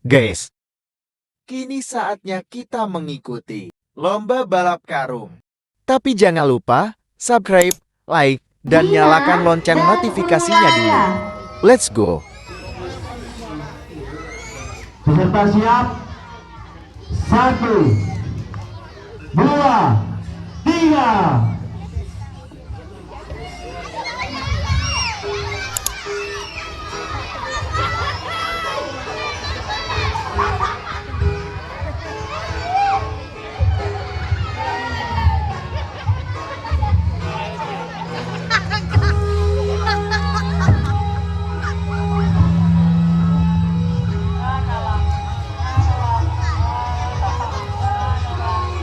Guys, kini saatnya kita mengikuti lomba balap karung. Tapi jangan lupa subscribe, like, dan nyalakan lonceng notifikasinya dulu. Let's go! Peserta siap? 1, 2, 3.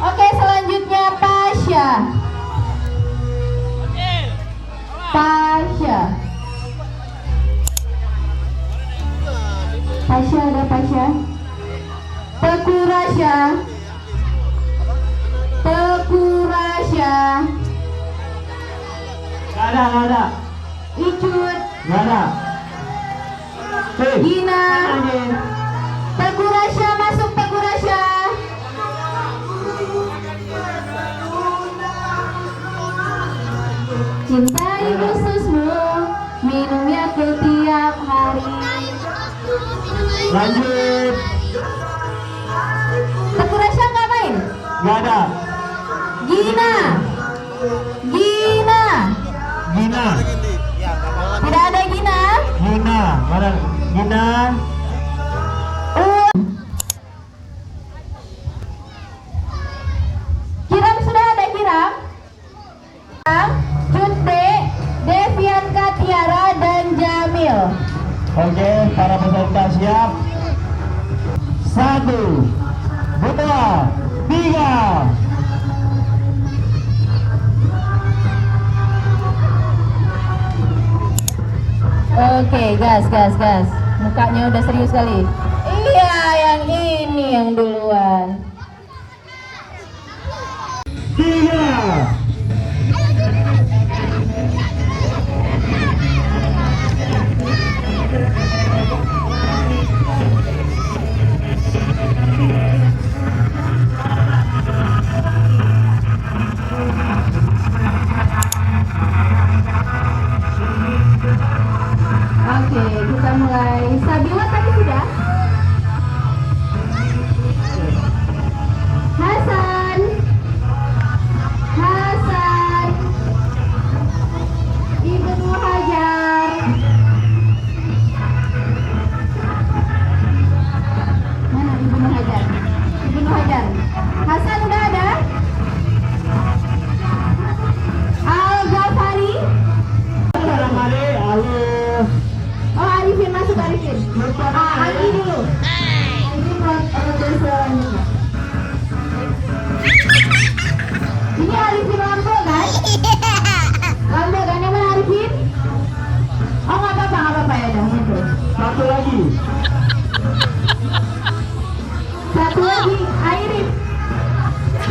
Oke, selanjutnya Pasha. Pasha. Pasha, ada Pasha. Teguh Rasya. Teguh Rasya. Gak ada. Icut. Gak ada. Gina. Teguh Rasya, masuk Teguh Rasya. Cintai khususmu, minumnya setiap hari. Lanjut. Teguh Rasya nggak main? Gak ada. Gina. Gina. Gina. Tidak ada Gina. Gina. Mana? Gina. Kiram sudah ada Kiram. Cute, Devian Katiara dan Jamil. Oke, para peserta siap? 1, 2, 3. Oke, gas. Mukanya udah serius sekali. Iya, yang ini yang duluan. 3. Oke, kita mulai. Sabila tadi sudah. Hasan. Ibnu Hajar. Mana Ibnu Hajar? Hasan udah ada? Al-Ghafari. Halo. Oh, Arifin masuk, Arifin. Anggi dulu. Ini produser selanjutnya. Ini Arifin Lambo kan? Yang mana Arifin? Oh, nggak apa-apa ya udah gitu. Satu lagi. Satu lagi, Airin.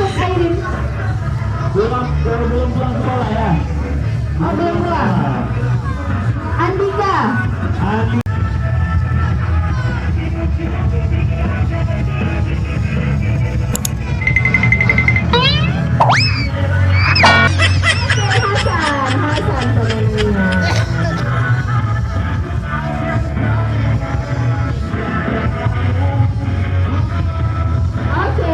Airin. Belum pulang sekolah ya? Oh, belum pulang. Andika. Andi. Hasan temennya. Oke.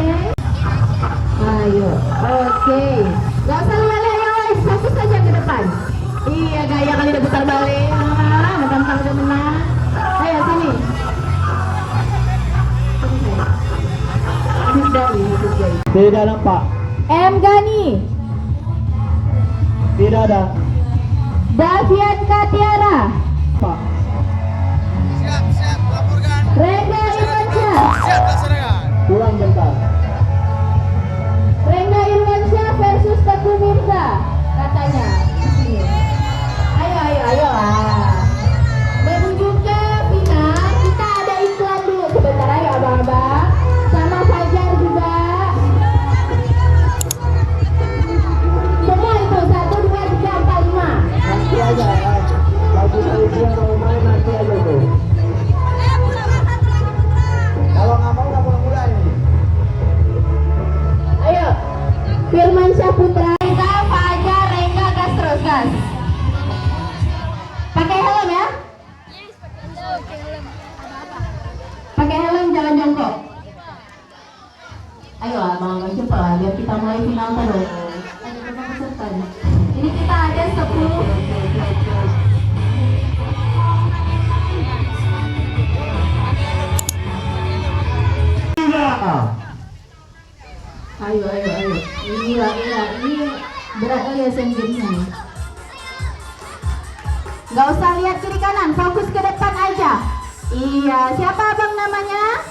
Ayo. Oke. Gak usah lihat-lihat yang lain, fokus saja ke depan. Iya, gaya kali udah putar balik. Mentang-mentang udah menang. Ayo sini. Tidak nampak. M. Gani. Tidak ada. Davian Katiara. Pak. Siap, laporkan. Rengga Irwansyah. Siap, laksanakan. Pulang bentar. Rengga Irwansyah versus Teguh Mirza. Katanya. Sini. Ayo lah. Menuju ke final, kita ada iklan dulu. Sebentar ayo abang-abang. Sama Fajar juga. Semua itu 1, 2, 3, 4, 5. Nanti aja. Lagi Ayo abang, cepat lah biar kita mulai final terus. Ada berapa peserta nih? Ini kita ada 10. Ayo. Iya. Ini berat kali Asian Games-nya nih. Gak usah lihat kiri kanan, fokus ke depan aja. Iya, siapa abang namanya?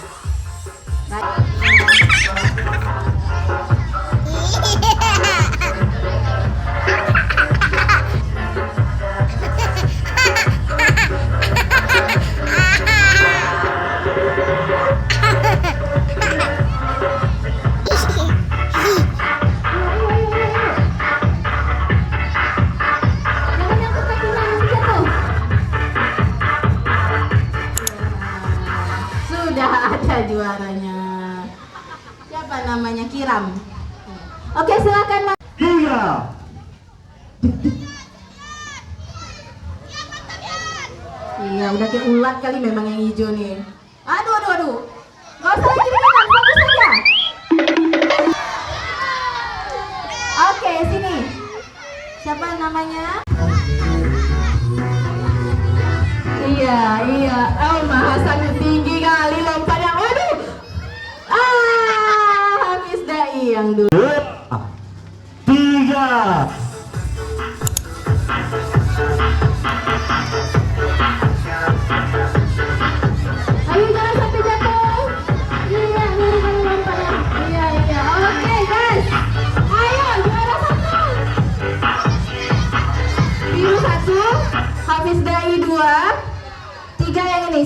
Jangan yang kekakinan nanti jatuh. Sudah ada juaranya. Siapa namanya? Kiram. Oke, silakan Mas. 3. Iya, udah kayak ulat kali memang yang hijau nih. Aduh. Gak usah lagi kiri kanan, fokus saja. Oke, sini. Siapa namanya? Iya. Oh, Hasan tinggi kali lompatnya. Waduh. Hafiz Dai yang dulu. 3. Ayo jangan sampai jatuh. Iya, ngeri lompatnya. Iya. Oke, guys. Ayo, juara 1. Biru 1, Hafiz Dai 2, 3 yang ini.